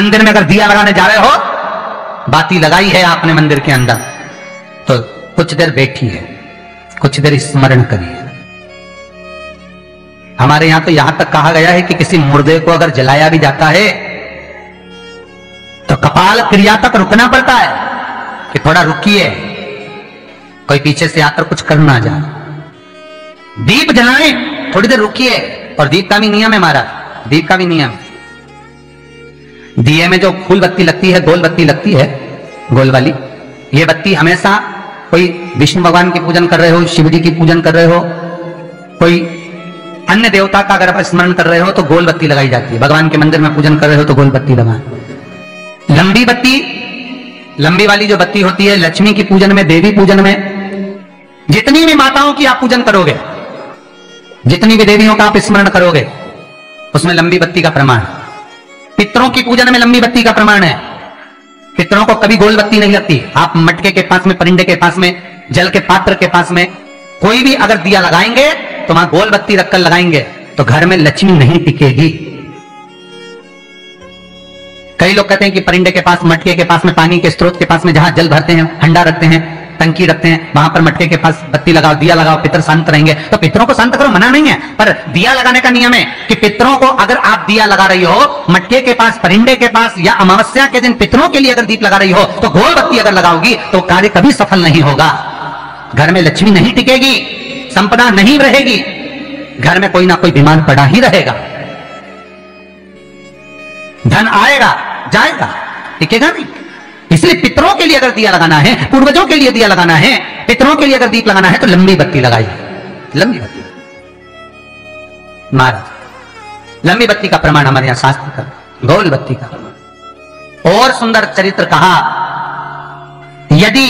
मंदिर में अगर दिया लगाने जा रहे हो, बाती लगाई है आपने मंदिर के अंदर, तो कुछ देर बैठी है, कुछ देर स्मरण करिए। हमारे यहां तो यहां तक कहा गया है कि किसी मुर्दे को अगर जलाया भी जाता है तो कपाल क्रिया तक रुकना पड़ता है कि थोड़ा रुकिए, कोई पीछे से आकर कुछ करना जाए। दीप जलाएं, थोड़ी देर रुकिए। और दीप का भी नियम है हमारा, दीप का भी नियम। दिए में जो फूल बत्ती लगती है, गोल बत्ती लगती है, गोल वाली, ये बत्ती हमेशा कोई विष्णु भगवान की पूजन कर रहे हो, शिव जी की पूजन कर रहे हो, कोई अन्य देवता का अगर आप स्मरण कर रहे हो तो गोल बत्ती लगाई जाती है। भगवान के मंदिर में पूजन कर रहे हो तो गोल बत्ती लगाएं। लंबी बत्ती, लंबी वाली जो बत्ती होती है, लक्ष्मी की पूजन में, देवी पूजन में, जितनी भी माताओं की आप पूजन करोगे, जितनी भी देवियों का आप स्मरण करोगे, उसमें लंबी बत्ती का प्रमाण। पितरों की पूजन में लंबी बत्ती का प्रमाण है। पितरों को कभी गोल बत्ती नहीं लगती। आप मटके के पास में, परिंदे के पास में, जल के पात्र के पास में कोई भी अगर दिया लगाएंगे तो वहां गोल बत्ती रखकर लगाएंगे तो घर में लक्ष्मी नहीं टिकेगी। कई लोग कहते हैं कि परिंदे के पास, मटके के पास में, पानी के स्रोत के पास में जहां जल भरते हैं, हंडा रखते हैं, टंकी रखते हैं, वहां पर मटके के पास बत्ती लगाओ, दिया लगाओ, पितर शांत रहेंगे। तो पितरों को शांत करो, मना नहीं है, पर दिया लगाने का नियम है कि पितरों को अगर आप दिया लगा रही हो मटके के पास, परिंदे के पास, या अमावस्या के दिन पितरों के लिए अगर दीप लगा रही हो तो गोल बत्ती अगर लगाओगी तो कार्य कभी सफल नहीं होगा। घर में लक्ष्मी नहीं टिकेगी, संपदा नहीं रहेगी, घर में कोई ना कोई बीमार पड़ा ही रहेगा। धन आएगा जाएगा, टिकेगा नहीं। इसलिए पितरों के लिए अगर दिया लगाना है, पूर्वजों के लिए दिया लगाना है, पितरों के लिए अगर दीप लगाना है तो लंबी बत्ती लगाइए, लंबी बत्ती। महाराज, लंबी बत्ती का प्रमाण हमारे यहां शास्त्र का, गोल बत्ती का प्रमाण। और सुंदर चरित्र कहा, यदि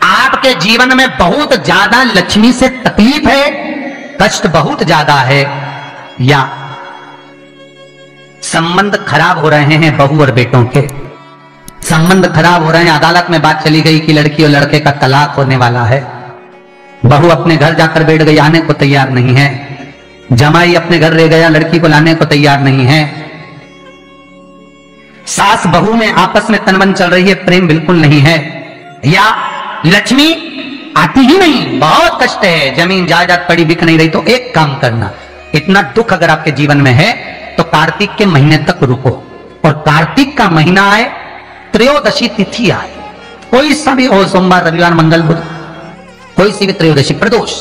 आपके जीवन में बहुत ज्यादा लक्ष्मी से तकलीफ है, कष्ट बहुत ज्यादा है, या संबंध खराब हो रहे हैं बहू और बेटों के, संबंध खराब हो रहे हैं, अदालत में बात चली गई कि लड़की और लड़के का तलाक होने वाला है, बहू अपने घर जाकर बैठ गई, आने को तैयार नहीं है, जमाई अपने घर रह गया, लड़की को लाने को तैयार नहीं है, सास बहू में आपस में तनमन चल रही है, प्रेम बिल्कुल नहीं है, या लक्ष्मी आती ही नहीं, बहुत कष्ट है, जमीन जायदाद पड़ी बिक नहीं रही, तो एक काम करना, इतना दुख अगर आपके जीवन में है तो कार्तिक के महीने तक रुको, और कार्तिक का महीना आए, त्रयोदशी तिथि आए, कोई सा भी हो, सोमवार, रविवार, मंगल, बुध, कोई सी भी त्रयोदशी, प्रदोष,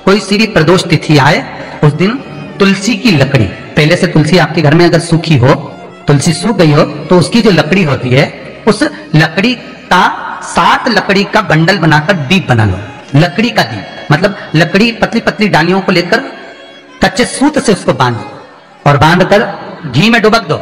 कोई सी भी प्रदोष तिथि आए, उस दिन तुलसी की लकड़ी, पहले से तुलसी आपके घर में अगर सूखी हो, तुलसी सूख गई हो तो उसकी जो लकड़ी होती है, उस लकड़ी का 7 लकड़ी का बंडल बनाकर दीप बना लो। लकड़ी का दीप मतलब लकड़ी, पतली पतली डालियों को लेकर कच्चे सूत से उसको बांधो और बांधकर घी में डुबक दो।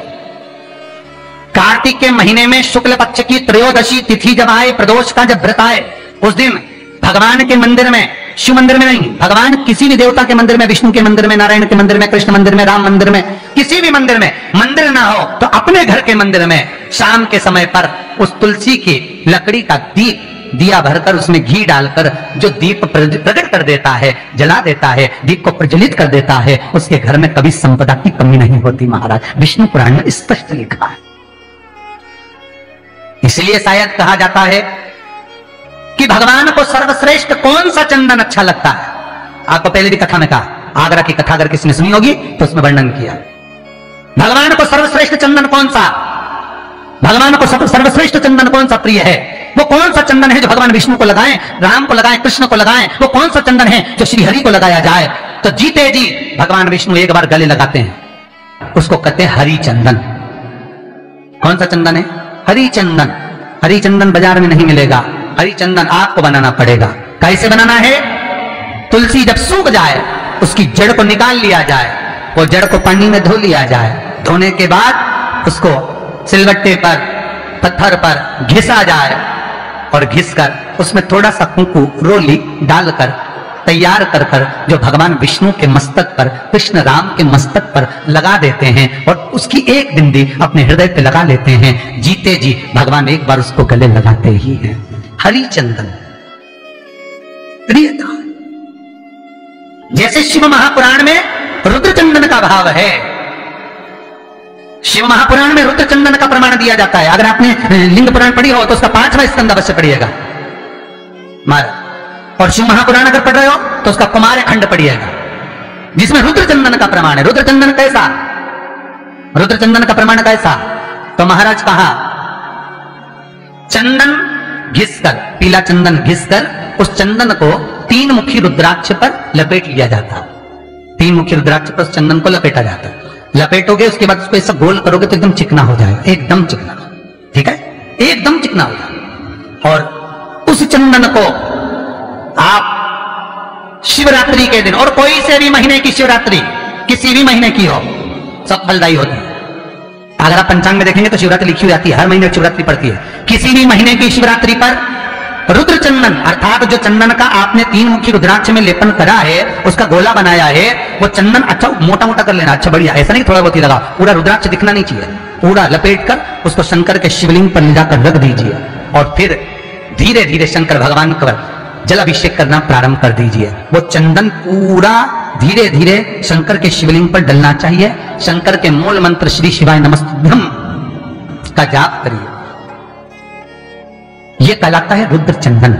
कार्तिक के महीने में शुक्ल पक्ष की त्रयोदशी तिथि जब आए, प्रदोष का जब व्रत आए, उस दिन भगवान के मंदिर में, शिव मंदिर में नहीं, भगवान किसी भी देवता के मंदिर में, विष्णु के मंदिर में, नारायण के मंदिर में, कृष्ण मंदिर में, राम मंदिर में, किसी भी मंदिर में, मंदिर ना हो तो अपने घर के मंदिर में शाम के समय पर उस तुलसी की लकड़ी का दीप, दिया भरकर उसमें घी डालकर जो दीप प्रकट कर देता है, जला देता है, दीप को प्रज्वलित कर देता है, उसके घर में कभी संपदा की कमी नहीं होती। महाराज, विष्णु पुराण में स्पष्ट लिखा है। इसलिए शायद कहा जाता है कि भगवान को सर्वश्रेष्ठ कौन सा चंदन अच्छा लगता है। आपको पहले भी कथा में कहा, आगरा की कथा अगर किसी ने सुनी होगी तो उसमें वर्णन किया, भगवान को सर्वश्रेष्ठ चंदन कौन सा, भगवान को सर्वश्रेष्ठ चंदन कौन सा प्रिय है, वो कौन सा चंदन है जो भगवान विष्णु को लगाएं, राम को लगाएं, कृष्ण को लगाएं, वो कौन सा चंदन है जो श्री हरि को लगाया जाए। तो जीते जी भगवान विष्णु एक बार गले लगाते हैं, उसको कहते हैं हरि चंदन। कौन सा चंदन है? हरि चंदन। हरि चंदन बाजार में नहीं मिलेगा, हरि चंदन आपको बनाना पड़ेगा। कैसे बनाना है? तुलसी जब सूख जाए उसकी जड़ को निकाल लिया जाए, वो जड़ को पानी में धो लिया जाए, धोने के बाद उसको सिलवट्टे पर, पत्थर पर घिसा जाए और घिसकर उसमें थोड़ा सा कुंकू, रोली डालकर तैयार कर कर जो भगवान विष्णु के मस्तक पर, कृष्ण राम के मस्तक पर लगा देते हैं और उसकी एक बिंदी अपने हृदय पे लगा लेते हैं। जीते जी भगवान एक बार उसको गले लगाते ही हैं। हरि चंदन प्रियता। जैसे शिव महापुराण में रुद्र चंदन का भाव है, शिव महापुराण में रुद्र चंदन का प्रमाण दिया जाता है। अगर आपने लिंग पुराण पढ़ी हो तो उसका 5वां स्कंद अवश्य पढ़िएगा महाराज। और शिव महापुराण अगर पढ़ रहे हो तो उसका कुमार खंड पढ़िएगा, जिसमें रुद्र चंदन का प्रमाण है। रुद्र चंदन कैसा? रुद्र चंदन का प्रमाण कैसा? तो महाराज कहा, चंदन घिसकर, पीला चंदन घिसकर उस चंदन को 3 मुखी रुद्राक्ष पर लपेट लिया जाता। 3 मुखी रुद्राक्ष पर उस चंदन को लपेटा जाता। लपेटोगे, उसके बाद उसको ऐसा गोल करोगे तो एकदम चिकना हो जाएगा, एकदम चिकना। ठीक है, एकदम चिकना हो जाएगा। और उस चंदन को आप शिवरात्रि के दिन, और कोई से भी महीने की शिवरात्रि, किसी भी महीने की हो, सब फलदायी होती है। अगर आप पंचांग में देखेंगे तो शिवरात्रि लिखी हुई आती है, हर महीने शिवरात्रि पड़ती है। किसी भी महीने की शिवरात्रि पर रुद्र चंदन, अर्थात जो चंदन का आपने 3 मुखी रुद्राक्ष में लेपन करा है, उसका गोला बनाया है, वो चंदन अच्छा मोटा मोटा कर लेना, अच्छा बढ़िया, ऐसा नहीं थोड़ा बहुत ही लगा, पूरा रुद्राक्ष दिखना नहीं चाहिए। पूरा लपेट कर उसको शंकर के शिवलिंग पर ले जाकर रख दीजिए और फिर धीरे धीरे शंकर भगवान का जल अभिषेक करना प्रारंभ कर दीजिए। वो चंदन पूरा धीरे धीरे शंकर के शिवलिंग पर डलना चाहिए। शंकर के मूल मंत्र श्री शिवाय नमस्तुभ्यं का जाप करिए। यह कहलाता है रुद्र चंदन।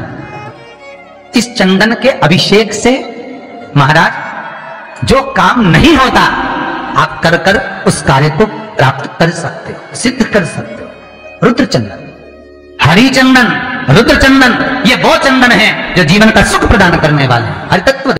इस चंदन के अभिषेक से महाराज जो काम नहीं होता, आप कर कर उस कार्य को प्राप्त कर सकते हो, सिद्ध कर सकते हो। रुद्र चंदन, हरि चंदन, रुद्र चंदन, ये वो चंदन है जो जीवन का सुख प्रदान करने वाले हैं। हरि तत्व